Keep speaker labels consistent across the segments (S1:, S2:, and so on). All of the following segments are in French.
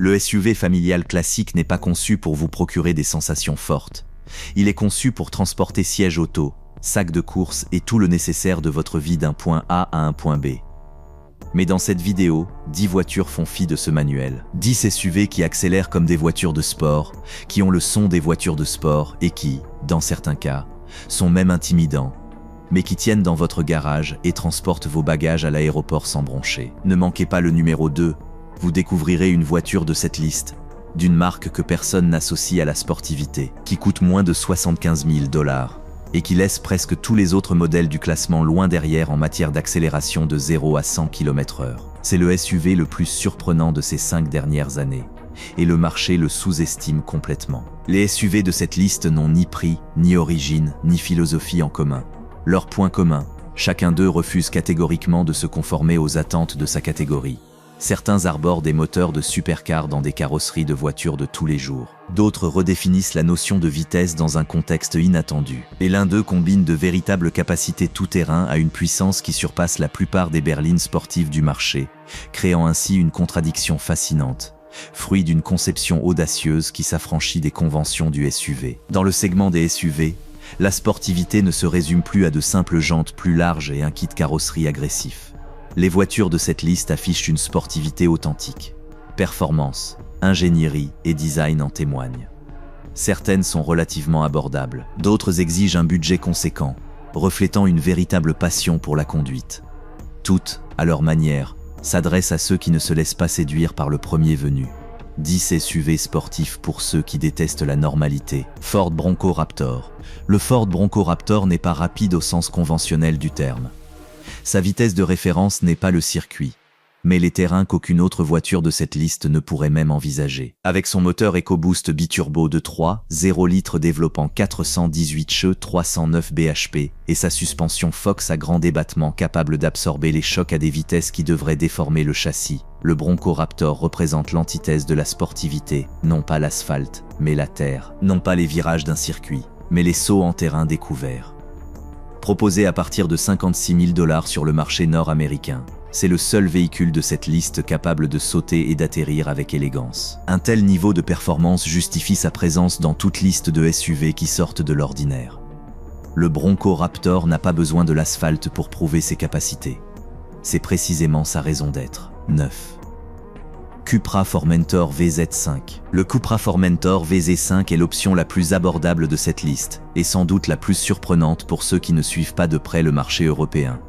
S1: Le SUV familial classique n'est pas conçu pour vous procurer des sensations fortes. Il est conçu pour transporter siège auto, sac de course et tout le nécessaire de votre vie d'un point A à un point B. Mais dans cette vidéo, 10 voitures font fi de ce manuel. 10 SUV qui accélèrent comme des voitures de sport, qui ont le son des voitures de sport et qui, dans certains cas, sont même intimidants, mais qui tiennent dans votre garage et transportent vos bagages à l'aéroport sans broncher. Ne manquez pas le numéro 2, vous découvrirez une voiture de cette liste, d'une marque que personne n'associe à la sportivité, qui coûte moins de 75 000 $, et qui laisse presque tous les autres modèles du classement loin derrière en matière d'accélération de 0 à 100 km/h. C'est le SUV le plus surprenant de ces 5 dernières années, et le marché le sous-estime complètement. Les SUV de cette liste n'ont ni prix, ni origine, ni philosophie en commun. Leur point commun, chacun d'eux refuse catégoriquement de se conformer aux attentes de sa catégorie. Certains arborent des moteurs de supercars dans des carrosseries de voitures de tous les jours. D'autres redéfinissent la notion de vitesse dans un contexte inattendu. Et l'un d'eux combine de véritables capacités tout-terrain à une puissance qui surpasse la plupart des berlines sportives du marché, créant ainsi une contradiction fascinante, fruit d'une conception audacieuse qui s'affranchit des conventions du SUV. Dans le segment des SUV, la sportivité ne se résume plus à de simples jantes plus larges et un kit carrosserie agressif. Les voitures de cette liste affichent une sportivité authentique. Performance, ingénierie et design en témoignent. Certaines sont relativement abordables, d'autres exigent un budget conséquent, reflétant une véritable passion pour la conduite. Toutes, à leur manière, s'adressent à ceux qui ne se laissent pas séduire par le premier venu. 10 SUV sportifs pour ceux qui détestent la normalité. Ford Bronco Raptor. Le Ford Bronco Raptor n'est pas rapide au sens conventionnel du terme. Sa vitesse de référence n'est pas le circuit, mais les terrains qu'aucune autre voiture de cette liste ne pourrait même envisager. Avec son moteur EcoBoost biturbo de 3,0 litres développant 418 chevaux 309 bhp et sa suspension Fox à grand débattement capable d'absorber les chocs à des vitesses qui devraient déformer le châssis, le Bronco Raptor représente l'antithèse de la sportivité, non pas l'asphalte, mais la terre, non pas les virages d'un circuit, mais les sauts en terrain découvert. Proposé à partir de 56 000 $ sur le marché nord-américain, c'est le seul véhicule de cette liste capable de sauter et d'atterrir avec élégance. Un tel niveau de performance justifie sa présence dans toute liste de SUV qui sortent de l'ordinaire. Le Bronco Raptor n'a pas besoin de l'asphalte pour prouver ses capacités. C'est précisément sa raison d'être. 9. Cupra Formentor VZ5. Le Cupra Formentor VZ5 est l'option la plus abordable de cette liste, et sans doute la plus surprenante pour ceux qui ne suivent pas de près le marché européen.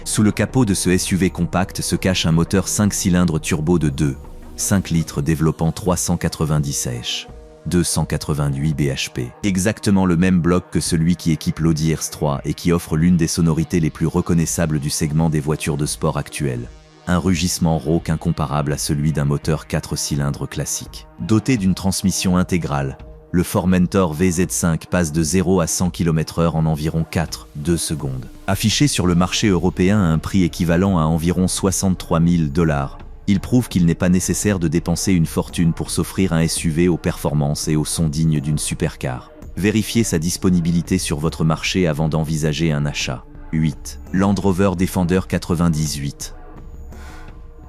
S1: Sous le capot de ce SUV compact se cache un moteur 5 cylindres turbo de 2,5 litres développant 390 h 288 bhp. Exactement le même bloc que celui qui équipe l'Audi RS3 et qui offre l'une des sonorités les plus reconnaissables du segment des voitures de sport actuelles. Un rugissement rauque incomparable à celui d'un moteur 4 cylindres classique. Doté d'une transmission intégrale, le Formentor VZ5 passe de 0 à 100 km/h en environ 4,2 secondes. Affiché sur le marché européen à un prix équivalent à environ 63 000 $, il prouve qu'il n'est pas nécessaire de dépenser une fortune pour s'offrir un SUV aux performances et au son dignes d'une supercar. Vérifiez sa disponibilité sur votre marché avant d'envisager un achat. 8. Land Rover Defender 98.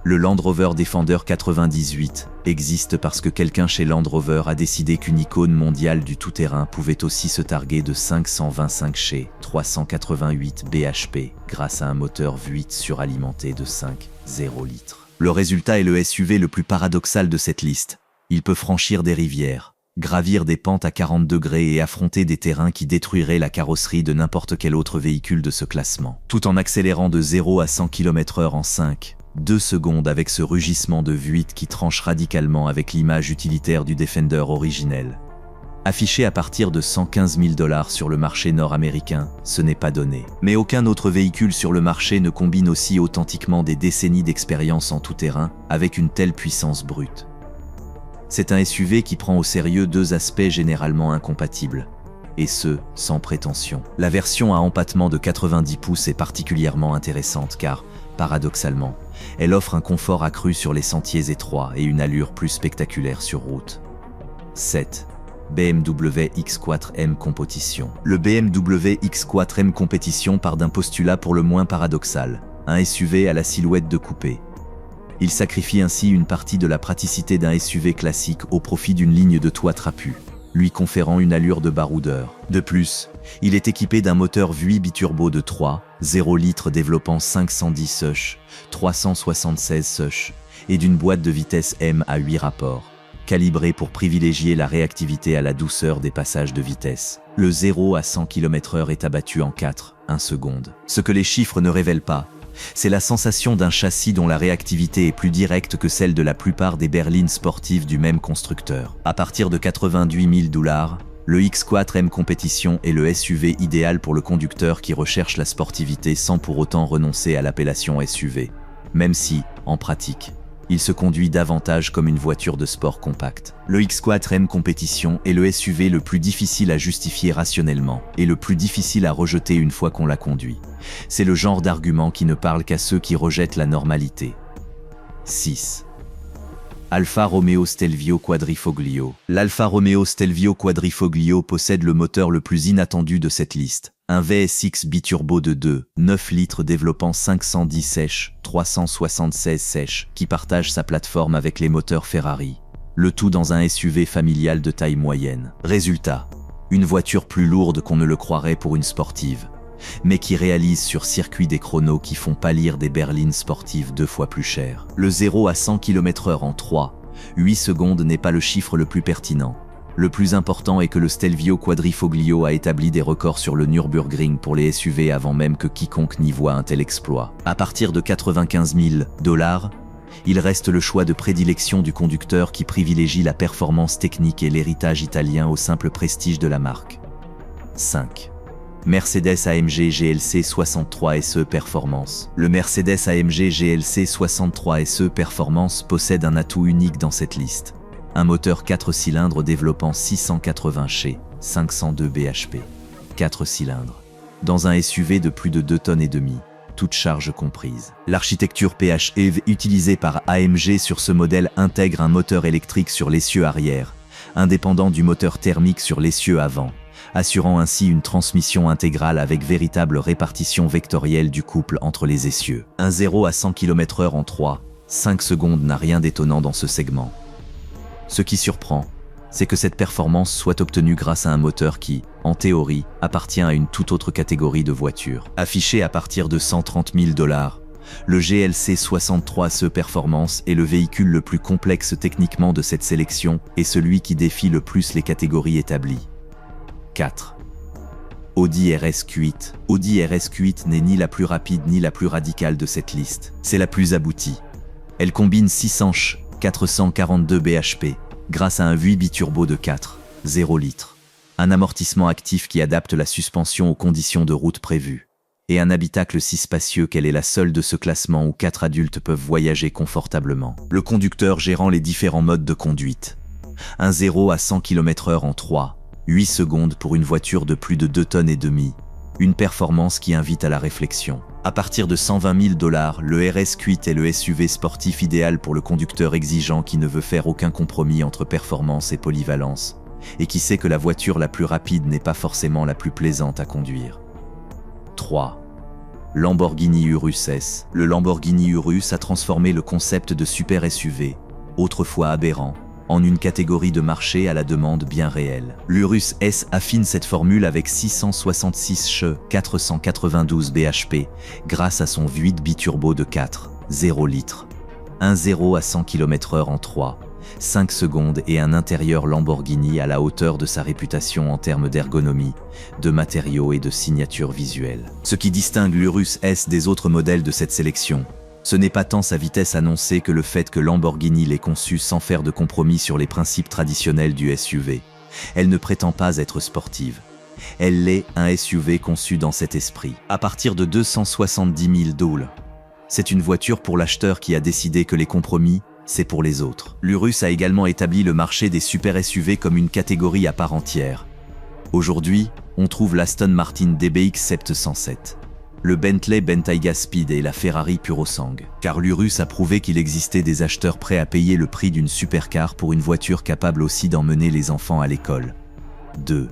S1: Le Land Rover Defender 98 existe parce que quelqu'un chez Land Rover a décidé qu'une icône mondiale du tout-terrain pouvait aussi se targuer de 525 chevaux 388 bhp grâce à un moteur V8 suralimenté de 5,0 litres. Le résultat est le SUV le plus paradoxal de cette liste. Il peut franchir des rivières, gravir des pentes à 40 degrés et affronter des terrains qui détruiraient la carrosserie de n'importe quel autre véhicule de ce classement, tout en accélérant de 0 à 100 km/h en 5,2 secondes avec ce rugissement de V8 qui tranche radicalement avec l'image utilitaire du Defender originel. Affiché à partir de 115 000 $ sur le marché nord-américain, ce n'est pas donné. Mais aucun autre véhicule sur le marché ne combine aussi authentiquement des décennies d'expérience en tout-terrain avec une telle puissance brute. C'est un SUV qui prend au sérieux deux aspects généralement incompatibles, et ce, sans prétention. La version à empattement de 90 pouces est particulièrement intéressante car, paradoxalement, elle offre un confort accru sur les sentiers étroits et une allure plus spectaculaire sur route. 7. BMW X4M Competition. Le BMW X4M Competition part d'un postulat pour le moins paradoxal, un SUV à la silhouette de coupé. Il sacrifie ainsi une partie de la praticité d'un SUV classique au profit d'une ligne de toit trapu, lui conférant une allure de baroudeur. De plus, il est équipé d'un moteur V8 biturbo de 3,0 litres développant 510 seuches, 376 seuches, et d'une boîte de vitesse M à 8 rapports, calibrée pour privilégier la réactivité à la douceur des passages de vitesse. Le 0 à 100 km/h est abattu en 4,1 secondes. Ce que les chiffres ne révèlent pas, c'est la sensation d'un châssis dont la réactivité est plus directe que celle de la plupart des berlines sportives du même constructeur. À partir de 88 000 $, le X4 M Competition est le SUV idéal pour le conducteur qui recherche la sportivité sans pour autant renoncer à l'appellation SUV, même si, en pratique, il se conduit davantage comme une voiture de sport compacte. Le X4 M Competition est le SUV le plus difficile à justifier rationnellement et le plus difficile à rejeter une fois qu'on l'a conduit. C'est le genre d'argument qui ne parle qu'à ceux qui rejettent la normalité. 6. Alfa Romeo Stelvio Quadrifoglio. L'Alfa Romeo Stelvio Quadrifoglio possède le moteur le plus inattendu de cette liste. Un VSX biturbo de 2,9 litres développant 510 sèches, 376 sèches, qui partage sa plateforme avec les moteurs Ferrari. Le tout dans un SUV familial de taille moyenne. Résultat, une voiture plus lourde qu'on ne le croirait pour une sportive, mais qui réalise sur circuit des chronos qui font pâlir des berlines sportives 2 fois plus chères. Le 0 à 100 km/h en 3,8 secondes n'est pas le chiffre le plus pertinent. Le plus important est que le Stelvio Quadrifoglio a établi des records sur le Nürburgring pour les SUV avant même que quiconque n'y voie un tel exploit. À partir de 95 000 $, il reste le choix de prédilection du conducteur qui privilégie la performance technique et l'héritage italien au simple prestige de la marque. 5. Mercedes AMG GLC 63 SE Performance. Le Mercedes AMG GLC 63 SE Performance possède un atout unique dans cette liste. Un moteur 4 cylindres développant 680 chevaux, 502 bhp. 4 cylindres. Dans un SUV de plus de 2,5 tonnes, toutes charges comprises. L'architecture PHEV utilisée par AMG sur ce modèle intègre un moteur électrique sur l'essieu arrière, indépendant du moteur thermique sur l'essieu avant, assurant ainsi une transmission intégrale avec véritable répartition vectorielle du couple entre les essieux. Un 0 à 100 km/h en 3,5 secondes n'a rien d'étonnant dans ce segment. Ce qui surprend, c'est que cette performance soit obtenue grâce à un moteur qui, en théorie, appartient à une toute autre catégorie de voitures. Affiché à partir de 130 000 $, le GLC 63 SE Performance est le véhicule le plus complexe techniquement de cette sélection et celui qui défie le plus les catégories établies. 4. Audi RS8. Audi RS8 n'est ni la plus rapide ni la plus radicale de cette liste. C'est la plus aboutie. Elle combine 600 chevaux, 442 bhp, grâce à un V8 biturbo de 4,0 litres, un amortissement actif qui adapte la suspension aux conditions de route prévues, et un habitacle si spacieux qu'elle est la seule de ce classement où 4 adultes peuvent voyager confortablement. Le conducteur gérant les différents modes de conduite. Un 0 à 100 km/h en 3,8 secondes pour une voiture de plus de 2,5 tonnes, une performance qui invite à la réflexion. À partir de 120 000 $, le RS8 est le SUV sportif idéal pour le conducteur exigeant qui ne veut faire aucun compromis entre performance et polyvalence, et qui sait que la voiture la plus rapide n'est pas forcément la plus plaisante à conduire. 3. Lamborghini Urus S. Le Lamborghini Urus a transformé le concept de super SUV, autrefois aberrant, en une catégorie de marché à la demande bien réelle. L'Urus S affine cette formule avec 666 chevaux, 492 bhp, grâce à son V8 biturbo de 4,0 litres. Un 0 à 100 km/h en 3,5 secondes et un intérieur Lamborghini à la hauteur de sa réputation en termes d'ergonomie, de matériaux et de signature visuelle. Ce qui distingue l'Urus S des autres modèles de cette sélection, ce n'est pas tant sa vitesse annoncée que le fait que Lamborghini l'ait conçue sans faire de compromis sur les principes traditionnels du SUV. Elle ne prétend pas être sportive. Elle l'est, un SUV conçu dans cet esprit. À partir de 270 000 $, c'est une voiture pour l'acheteur qui a décidé que les compromis, c'est pour les autres. L'Urus a également établi le marché des super SUV comme une catégorie à part entière. Aujourd'hui, on trouve l'Aston Martin DBX 707. Le Bentley Bentayga Speed et la Ferrari Purosang. Car l'Urus a prouvé qu'il existait des acheteurs prêts à payer le prix d'une supercar pour une voiture capable aussi d'emmener les enfants à l'école. 2.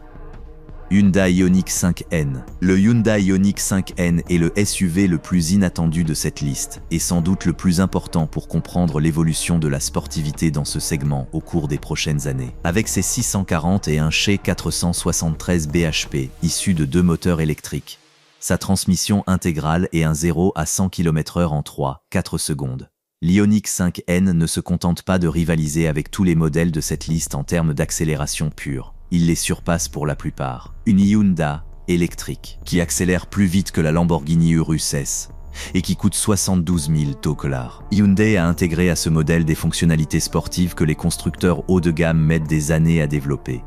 S1: Hyundai Ioniq 5N. Le Hyundai Ioniq 5N est le SUV le plus inattendu de cette liste, et sans doute le plus important pour comprendre l'évolution de la sportivité dans ce segment au cours des prochaines années. Avec ses 640 et un chez 473 bhp, issus de 2 moteurs électriques, sa transmission intégrale et un 0 à 100 km/h en 3-4 secondes. L'Ioniq 5N ne se contente pas de rivaliser avec tous les modèles de cette liste en termes d'accélération pure. Il les surpasse pour la plupart. Une Hyundai électrique qui accélère plus vite que la Lamborghini Urus S et qui coûte 72 000 $. Hyundai a intégré à ce modèle des fonctionnalités sportives que les constructeurs haut de gamme mettent des années à développer.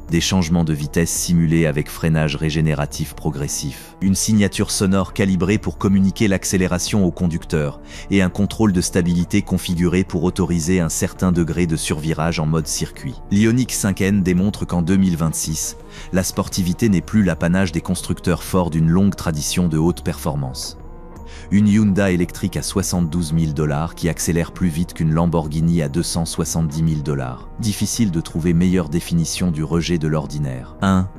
S1: Des changements de vitesse simulés avec freinage régénératif progressif, une signature sonore calibrée pour communiquer l'accélération au conducteur et un contrôle de stabilité configuré pour autoriser un certain degré de survirage en mode circuit. L'Ioniq 5N démontre qu'en 2026, la sportivité n'est plus l'apanage des constructeurs forts d'une longue tradition de haute performance. Une Hyundai électrique à 72 000 $ qui accélère plus vite qu'une Lamborghini à 270 000 $. Difficile de trouver meilleure définition du rejet de l'ordinaire. 1.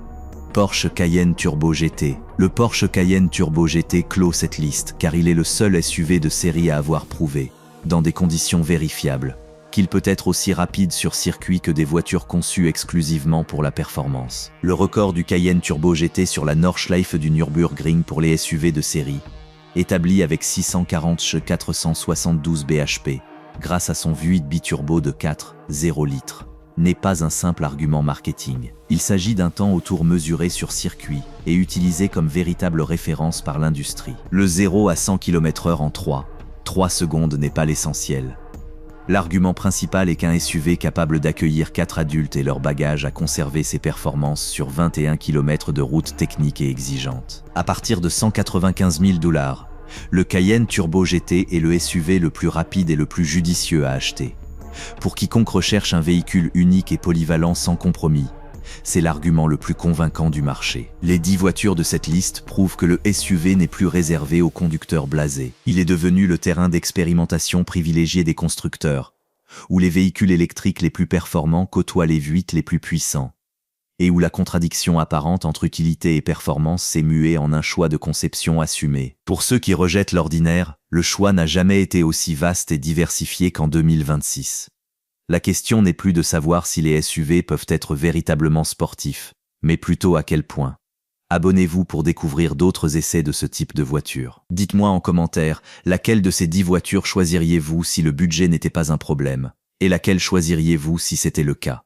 S1: Porsche Cayenne Turbo GT. Le Porsche Cayenne Turbo GT clôt cette liste car il est le seul SUV de série à avoir prouvé, dans des conditions vérifiables, qu'il peut être aussi rapide sur circuit que des voitures conçues exclusivement pour la performance. Le record du Cayenne Turbo GT sur la Nordschleife du Nürburgring pour les SUV de série, établi avec 640 chez 472 bhp, grâce à son V8 biturbo de 4,0 litres, n'est pas un simple argument marketing. Il s'agit d'un temps au tour mesuré sur circuit et utilisé comme véritable référence par l'industrie. Le 0 à 100 km/h en 3 secondes n'est pas l'essentiel. L'argument principal est qu'un SUV capable d'accueillir 4 adultes et leurs bagages a conservé ses performances sur 21 km de route technique et exigeante. À partir de 195 000 $, le Cayenne Turbo GT est le SUV le plus rapide et le plus judicieux à acheter. Pour quiconque recherche un véhicule unique et polyvalent sans compromis, c'est l'argument le plus convaincant du marché. Les 10 voitures de cette liste prouvent que le SUV n'est plus réservé aux conducteurs blasés. Il est devenu le terrain d'expérimentation privilégié des constructeurs, où les véhicules électriques les plus performants côtoient les V8 les plus puissants, et où la contradiction apparente entre utilité et performance s'est muée en un choix de conception assumé. Pour ceux qui rejettent l'ordinaire, le choix n'a jamais été aussi vaste et diversifié qu'en 2026. La question n'est plus de savoir si les SUV peuvent être véritablement sportifs, mais plutôt à quel point. Abonnez-vous pour découvrir d'autres essais de ce type de voiture. Dites-moi en commentaire, laquelle de ces 10 voitures choisiriez-vous si le budget n'était pas un problème, et laquelle choisiriez-vous si c'était le cas.